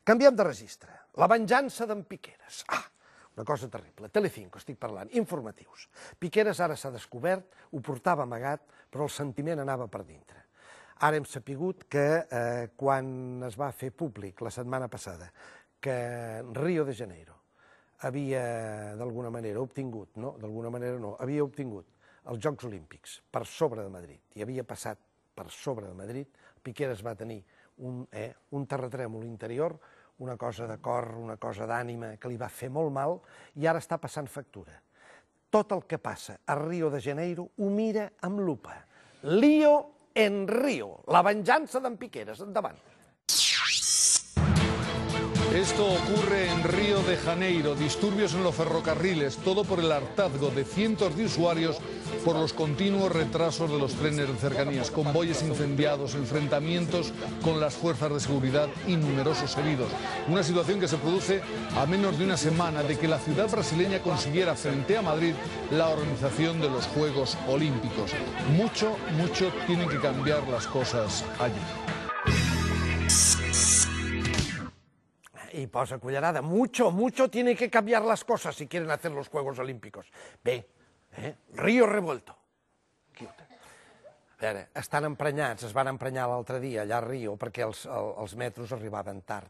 Canviem de registre. La venjança d'en Piqueras. Una cosa terrible. Telecinco, estic parlant. Informatius. Piqueras ara s'ha descobert, ho portava amagat, però el sentiment anava per dintre. Ara hem sapigut que quan es va fer públic la setmana passada que Rio de Janeiro havia d'alguna manera obtingut, no, d'alguna manera no, havia obtingut els Jocs Olímpics per sobre de Madrid i havia passat per sobre de Madrid, Piqueras va tenir un terratrèmol interior, una cosa de cor, una cosa d'ànima que li va fer molt mal i ara està passant factura. Tot el que passa a Rio de Janeiro ho mira amb lupa. Lío en Río, la venjança d'en Piqueras. Endavant. Esto ocurre en Río de Janeiro, disturbios en los ferrocarriles, todo por el hartazgo de cientos de usuarios por los continuos retrasos de los trenes de cercanías, convoyes incendiados, enfrentamientos con las fuerzas de seguridad y numerosos heridos. Una situación que se produce a menos de una semana de que la ciudad brasileña consiguiera frente a Madrid la organización de los Juegos Olímpicos. Mucho tienen que cambiar las cosas allí. Y posa cullerada, mucho tiene que cambiar las cosas si quieren hacer los Juegos Olímpicos. Bé, Río revuelto. A veure, estan emprenyats, es van emprenyar l'altre dia allà a Rio perquè els metros arribaven tard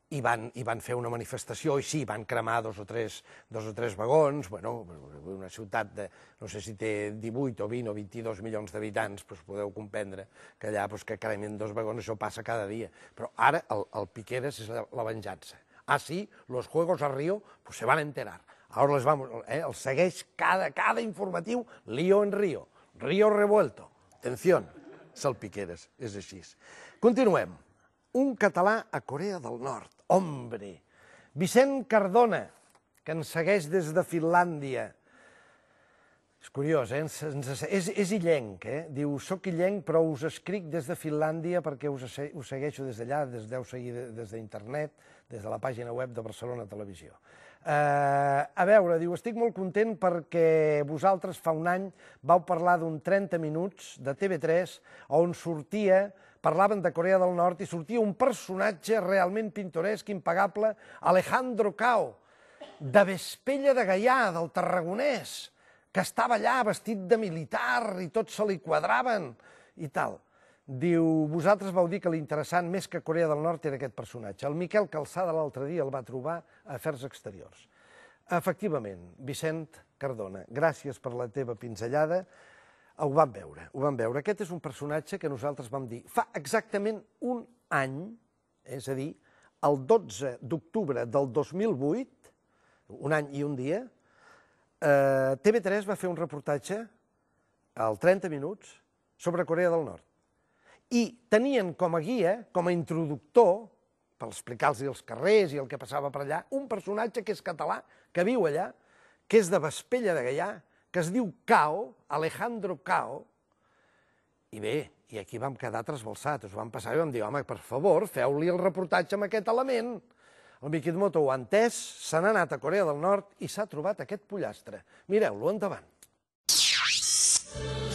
i van fer una manifestació i sí, van cremar dos o tres vagons. Bueno, una ciutat de, no sé si té 18 o 20 o 22 milions d'habitants, doncs podeu comprendre que allà que cremen dos vagons, això passa cada dia. Però ara el Piqueras és la venjança. Ah, sí, los Juegos a Río, pues se van a enterar. Ahora les vamos, els segueix cada informatiu, Lío en Río, Río revuelto. Atenció, és el Piqueras, és així. Continuem. Un català a Corea del Nord. Hombre! Vicent Cardona, que ens segueix des de Finlàndia. És curiós, és illenc, Diu, soc illenc, però us escric des de Finlàndia perquè us segueixo des d'allà, deu seguir des d'internet, des de la pàgina web de Barcelona Televisió. A veure, diu, estic molt content perquè vosaltres fa un any vau parlar d'un 30 minuts de TV3 on parlaven de Corea del Nord i sortia un personatge realment pintoresc, impagable, Alejandro Cao, de Vespella de Gaià, del Tarragonès, que estava allà vestit de militar i tots se li quadraven i tal. Diu, vosaltres vau dir que l'interessant més que Corea del Nord era aquest personatge. El Miquel Calçada l'altre dia el va trobar a Afers Exteriors. Efectivament, Vicent Cardona, gràcies per la teva pinzellada. Ho vam veure. Aquest és un personatge que nosaltres vam dir fa exactament un any, és a dir, el 12 d'octubre del 2008, un any i un dia, TV3 va fer un reportatge, al 30 minuts, sobre Corea del Nord. I tenien com a guia, com a introductor, per explicar-los els carrers i el que passava per allà, un personatge que és català, que viu allà, que és de Vespella de Gaià, que es diu Cao, Alejandro Cao, i bé, i aquí vam quedar trasbalsats, us vam passar i vam dir, home, per favor, feu-li el reportatge amb aquest element. El Mikimoto ho ha entès, se n'ha anat a Corea del Nord i s'ha trobat aquest pollastre. Mireu-lo, endavant.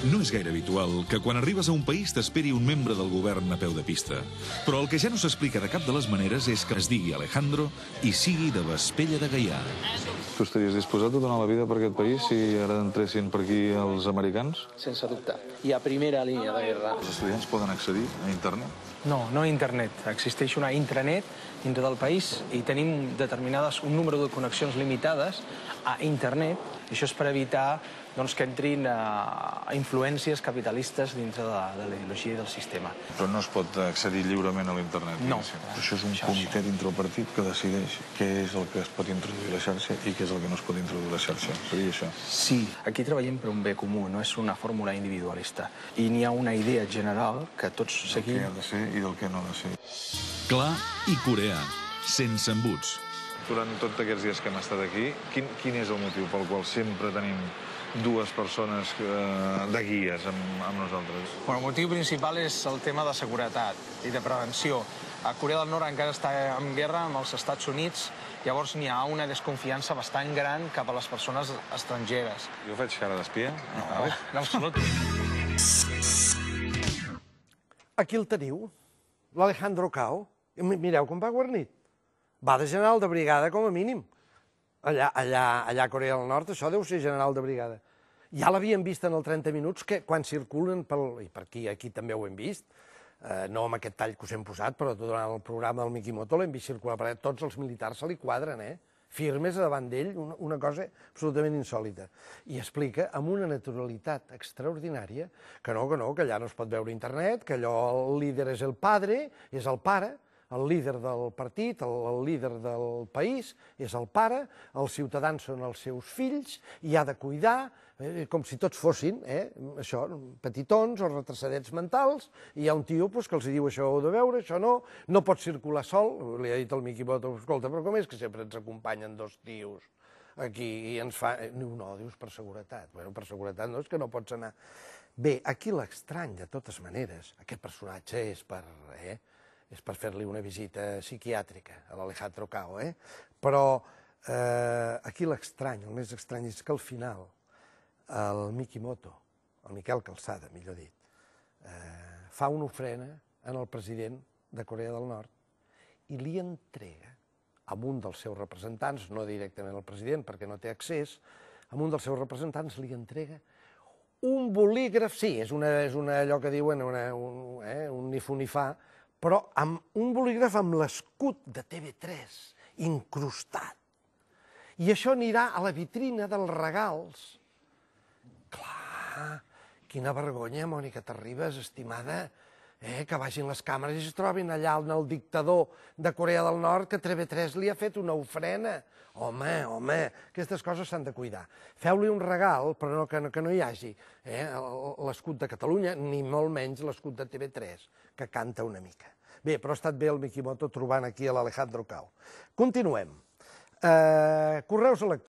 No és gaire habitual que quan arribes a un país t'esperi un membre del govern a peu de pista. Però el que ja no s'explica de cap de les maneres és que es digui Alejandro i sigui de Vespella de Gaià. Tu estaries disposat a donar la vida per aquest país si ara entressin per aquí els americans? Sense dubte. I a primera línia de guerra. Els estudiants poden accedir a internet? No, no a internet. Existeix una intranet dintre del país i tenim un número de connexions limitades a internet. Això és per evitar que entrin influències capitalistes dintre de la ideologia del sistema. Però no es pot accedir lliurement a l'internet? No. Això és un comitè dintre el partit que decideix què és el que es pot introduir a la xarxa i què és el que no es pot introduir a la xarxa. Seria això? Sí. Aquí treballem per un bé comú, no és una fórmula individualista. I n'hi ha una idea general que tots seguim. Del que ha de ser i del que no ha de ser. Clar i coreà, sense embuts. Durant tots aquests dies que hem estat aquí, quin és el motiu pel qual sempre tenim dues persones de guies amb nosaltres? El motiu principal és el tema de seguretat i de prevenció. A Corea del Nord encara està en guerra amb els Estats Units, llavors n'hi ha una desconfiança bastant gran cap a les persones estrangeres. Jo faig cara d'espia? No, en absolut. Aquí el teniu, l'Alejandro Cao. Mireu com va guarnit. va de general de brigada com a mínim. Allà a Corea del Nord això deu ser general de brigada. Ja l'havien vist en el 30 minuts, que quan circulen, i per aquí també ho hem vist, no amb aquest tall que us hem posat, però durant el programa del Mikimoto l'hem vist circular, perquè tots els militars se li quadren, firmes davant d'ell, una cosa absolutament insòlita. I explica amb una naturalitat extraordinària que no, que allà no es pot veure internet, que allò el líder és el padre, és el pare, el líder del partit, el líder del país, és el pare, els ciutadans són els seus fills, i ha de cuidar, com si tots fossin, això, petitons o retrasadets mentals, i hi ha un tio que els diu això ho heu de veure, això no pot circular sol, li ha dit el Mikimoto, escolta, però com és que sempre ens acompanyen dos tios aquí i ens fa... No, dius, per seguretat. Bueno, per seguretat no, és que no pots anar... Bé, aquí l'estrany, de totes maneres, aquest personatge és per fer-li una visita psiquiàtrica a l'Alejandro Cao, però aquí l'estrany, el més estrany, és que al final el Mikimoto, el Miquel Calçada, millor dit, fa una ofrena al president de Corea del Nord i li entrega a un dels seus representants, no directament al president perquè no té accés, a un dels seus representants li entrega un bolígraf, sí, és allò que diuen un nifonifà, però amb un bolígraf amb l'escut de TV3 incrustat. I això anirà a la vitrina dels regals. Clar, quina vergonya, Mònica Terribas, estimada, que vagin les càmeres i es trobin allà el dictador de Corea del Nord que TV3 li ha fet una ofrena. Home, aquestes coses s'han de cuidar. Feu-li un regal, però que no hi hagi l'escut de Catalunya, ni molt menys l'escut de TV3, que canta una mica. Bé, però ha estat bé el Mikimoto trobant aquí l'Alejandro Cao. Continuem. Correus electrònics.